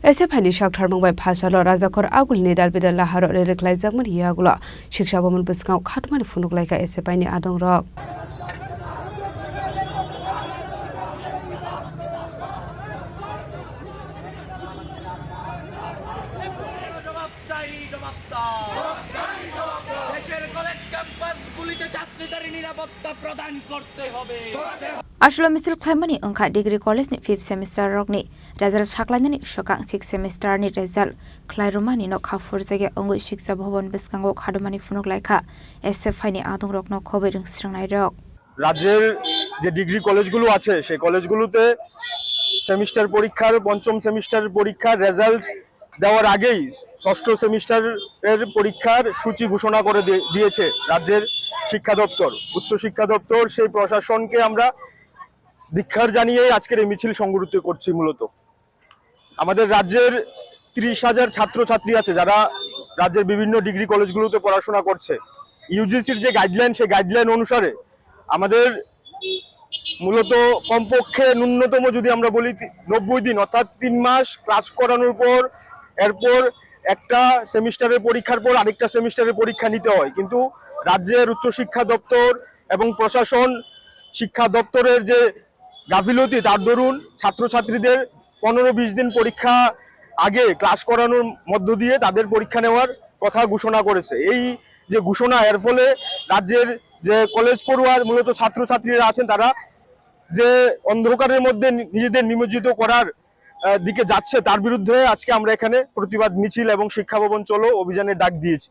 एसे फाइनि सागथार मंबाय फासाल राजाखर आगुलनि दालबिदाल लाहार रेरेख्लायजाकमोन हियागुल शिक्षा भवन बसगाव खाटमानि फुनुकलायका एसे फाइनि आदं रक Ashlo misil khlaimani angkha degree college ni 5th semester rok ni result saklainani shokang 6th semester ni result khlairumani no khafur jage angoi shiksha bhavan beskango khadumani funuk laikha SFI ni adung rok no khobai ringsrangnai rok রাজ্যের যে degree কলেজগুলো আছে সেই কলেজগুলোতে semester পরীক্ষার পঞ্চম semester পরীক্ষার result দেওয়ার আগেই ষষ্ঠ সেমিস্টারের পরীক্ষার সূচি ঘোষণা করে দিয়েছে রাজ্যের শিক্ষা দপ্তর উচ্চ শিক্ষা দপ্তর সেই প্রশাসনকে আমরা ধিক্কার জানিয়ে আজকের এই মিছিল সংগঠিত করছি মূলত আমাদের রাজ্যের ৩০,০০০ ছাত্রছাত্রী আছে যারা রাজ্যের বিভিন্ন ডিগ্রি কলেজগুলোতে পড়াশোনা করছে ইউজিসির যে গাইডলাইন সেই গাইডলাইন অনুসারে আমাদের মূলত কমপক্ষে ন্যূনতম যদি আমরা বলি ৯০ দিন অর্থাৎ ৩ মাস ক্লাস করানোর পর এরপর একটা সেমিস্টারের পরীক্ষার পর আরেকটা সেমিস্টারের পরীক্ষা নিতে হয় কিন্তু রাজ্যের উচ্চশিক্ষা দপ্তর এবং প্রশাসন শিক্ষা দপ্তরের যে গাফিলতি তার দরুন ছাত্রছাত্রীদের ১৫-২০ দিন পরীক্ষা আগে ক্লাস করানোর মধ্য দিয়ে তাদের পরীক্ষা নেওয়ার কথা ঘোষণা করেছে এই যে ঘোষণা এর ফলে রাজ্যের যে কলেজ পড়ুয়া মূলত ছাত্রছাত্রীরা আছেন তারা যে অন্ধকারের মধ্যে নিজেদের নিমজ্জিত করার দিকে যাচ্ছে তার বিরুদ্ধে আজকে আমরা এখানে প্রতিবাদ মিছিল এবং শিক্ষা ভবন চলো অভিযানের ডাক দিয়েছি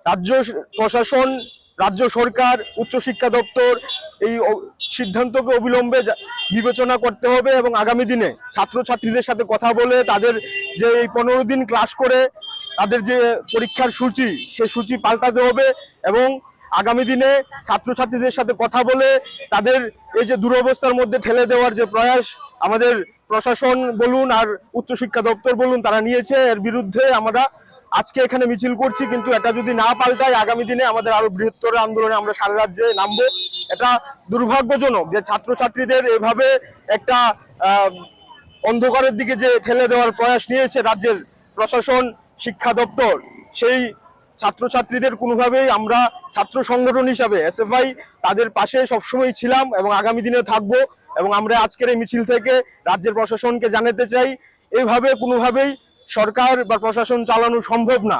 রাজ্য প্রশাসন রাজ্য সরকার উচ্চশিক্ষা দপ্তর এই সিদ্ধান্তকে অবিলম্বে বিবেচনা করতে হবে এবং আগামী দিনে ছাত্রছাত্রীদের সাথে কথা বলে তাদের যে এই ১৫ দিন ক্লাস করে তাদের যে পরীক্ষার সূচি সেই সূচি পাল্টাতে হবে এবং আগামী দিনে ছাত্রছাত্রীদের সাথে কথা বলে তাদের এই যে দুরবস্থার মধ্যে ঠেলে দেওয়ার যে প্রয়াস আমাদের প্রশাসন বলুন আর উচ্চশিক্ষা দপ্তর বলুন তারা নিয়েছে এর বিরুদ্ধে আমরা আজকে এখানে মিছিল করছি কিন্তু এটা যদি না পাল্টায় আগামী দিনে আমাদের আরো বৃহত্তর আন্দোলনে আমরা সারা রাজ্যে নামবো এটা দুর্ভাগ্যজনক যে ছাত্রছাত্রীদের এভাবে একটা অন্ধকারের দিকে যে ঠেলে দেওয়ার প্রয়াস নিয়েছে রাজ্যের প্রশাসন শিক্ষা দপ্তর সেই ছাত্রছাত্রীদের কোনোভাবেই আমরা ছাত্র সংগঠন হিসাবে এসএফআই তাদের পাশে সবসময় ছিলাম এবং আগামী দিনে থাকবো এবং আমরা আজকের এই মিছিল থেকে রাজ্যের প্রশাসনকে জানাতে চাই এইভাবে কোনোভাবেই সরকার বা প্রশাসন চালানো সম্ভব না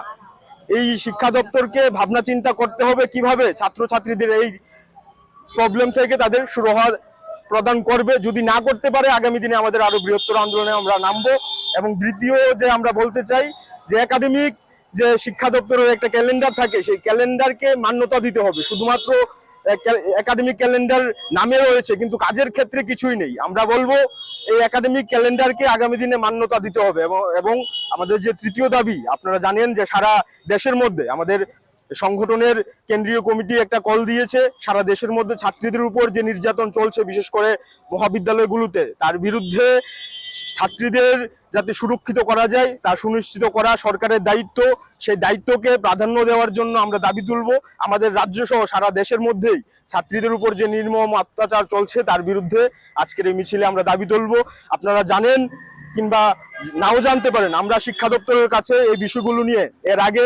এই শিক্ষা দপ্তরকে ভাবনা চিন্তা করতে হবে কিভাবে ছাত্রছাত্রীদের এই প্রবলেম থেকে তাদের সুরাহা প্রদান করবে যদি না করতে পারে আগামী দিনে আমাদের আরো বৃহত্তর আন্দোলনে আমরা নামবো এবং দ্বিতীয় যে আমরা বলতে চাই যে একাডেমিক যে শিক্ষা দপ্তরের একটা ক্যালেন্ডার থাকে সেই ক্যালেন্ডারকে মান্যতা দিতে হবে শুধুমাত্র একাডেমিক ক্যালেন্ডার নামে রয়েছে কিন্তু কাজের ক্ষেত্রে কিছুই নেই আমরা বলবো এই একাডেমিক ক্যালেন্ডারকে আগামী দিনে মান্যতা দিতে হবে এবং আমাদের যে তৃতীয় দাবি আপনারা জানেন যে সারা দেশের মধ্যে আমাদের সংগঠনের কেন্দ্রীয় কমিটি একটা কল দিয়েছে সারা দেশের মধ্যে ছাত্রীদের উপর যে নির্যাতন চলছে বিশেষ করে মহাবিদ্যালয়গুলোতে তার বিরুদ্ধে ছাত্রীদের যাতে সুরক্ষিত করা যায় তা সুনিশ্চিত করা সরকারের দায়িত্ব সেই দায়িত্বকে প্রাধান্য দেওয়ার জন্য আমরা দাবি তুলব আমাদের রাজ্য সহ সারা দেশের মধ্যেই ছাত্রীদের উপর যে নির্মম অত্যাচার চলছে তার বিরুদ্ধে আজকের এই মিছিলে আমরা দাবি তুলব আপনারা জানেন কিংবা নাও জানতে পারেন আমরা শিক্ষা দপ্তরের কাছে এই বিষয়গুলো নিয়ে এর আগে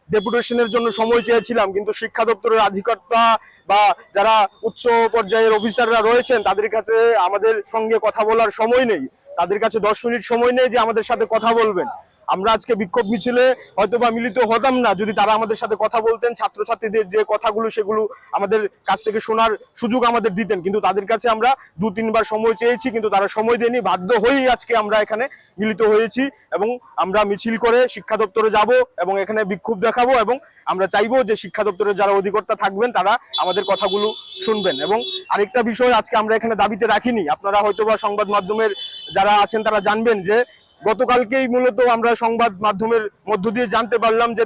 ডেপুটেশনের জন্য সময় চেয়েছিলাম কিন্তু শিক্ষা দপ্তরের আধিকারিকতা বা যারা উচ্চ পর্যায়ের অফিসাররা রয়েছেন তাদের কাছে আমাদের সঙ্গে কথা বলার সময় নেই তাদের কাছে 10 মিনিট সময় নেই যে আমাদের সাথে কথা বলবেন আমরা আজকে বিক্ষোভ মিছিলে হয়তোবা মিলিত হতাম না যদি তারা আমাদের সাথে কথা বলতেন ছাত্রছাত্রীদের যে কথাগুলো সেগুলো আমাদের কাছ থেকে শোনার সুযোগ আমাদের দিতেন কিন্তু তাদের কাছে আমরা 2-3 বার সময় চেয়েছি কিন্তু তারা সময় দেয়নি বাধ্য হয়েই আজকে আমরা এখানে মিলিত হয়েছি এবং আমরা মিছিল করে শিক্ষা দপ্তরে যাব এবং এখানে বিক্ষোভ দেখাবো এবং আমরা চাইবো যে শিক্ষা দপ্তরের যারা অধিকর্তা থাকবেন তারা আমাদের কথাগুলো শুনবেন এবং আরেকটা বিষয় আজকে আমরা এখানে দাবিতে রাখিনি আপনারা হয়তোবা সংবাদ মাধ্যমের যারা আছেন তারা জানবেন যে গতকালকেই মূলত আমরা সংবাদ মাধ্যমের মধ্য দিয়ে জানতে পারলাম যে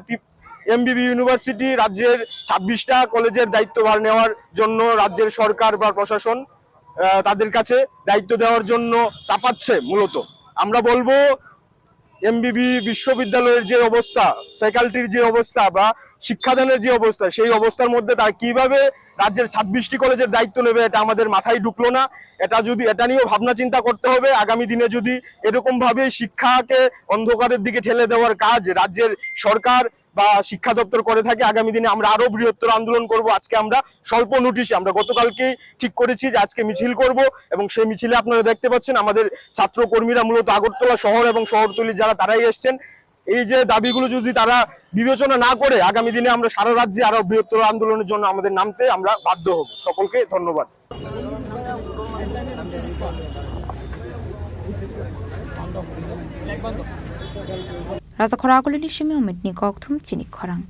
এমবিবি ইউনিভার্সিটি রাজ্যের 26টা কলেজের দায়িত্বভার নেওয়ার জন্য রাজ্যের সরকার বা প্রশাসন তাদের কাছে দায়িত্ব দেওয়ার জন্য চাপাচ্ছে মূলত আমরা বলবো এমবিবি বিশ্ববিদ্যালয়ের যে অবস্থা ফ্যাকাল্টির যে অবস্থা বা শিক্ষাদানের যে অবস্থা সেই অবস্থার মধ্যে তারা কিভাবে রাজ্যের 26টি কলেজের দায়িত্ব নেবে, এটা আমাদের মাথায় ঢুকলো না। এটা নিয়েও ভাবনা চিন্তা করতে হবে। আগামী দিনে যদি এরকম ভাবে শিক্ষাকে অন্ধকারের দিকে ঠেলে দেওয়ার কাজ রাজ্যের সরকার বা শিক্ষা দপ্তর করে থাকে, আগামী দিনে আমরা আরো বৃহত্তর আন্দোলন করব। আজকে আমরা স্বল্প নোটিশে, আমরা গতকালকেই ঠিক করেছি যে আজকে মিছিল করব, এবং সেই মিছিলে আপনারা দেখতে পাচ্ছেন আমাদের ছাত্র কর্মীরা মূলত আগরতলা শহর এবং শহরতলি যারা তারাই এসছেন। এই যে দাবিগুলো যদি তারা বিবেচনা না করে, আগামী দিনে আমরা সারা রাজ্যে আরো বৃহত্তর আন্দোলনের জন্য আমাদের নামতে আমরা বাধ্য হব। সকলকে ধন্যবাদ। Raja Khora Agulini Shimi Umit Nikok Thum Chinik Khorang.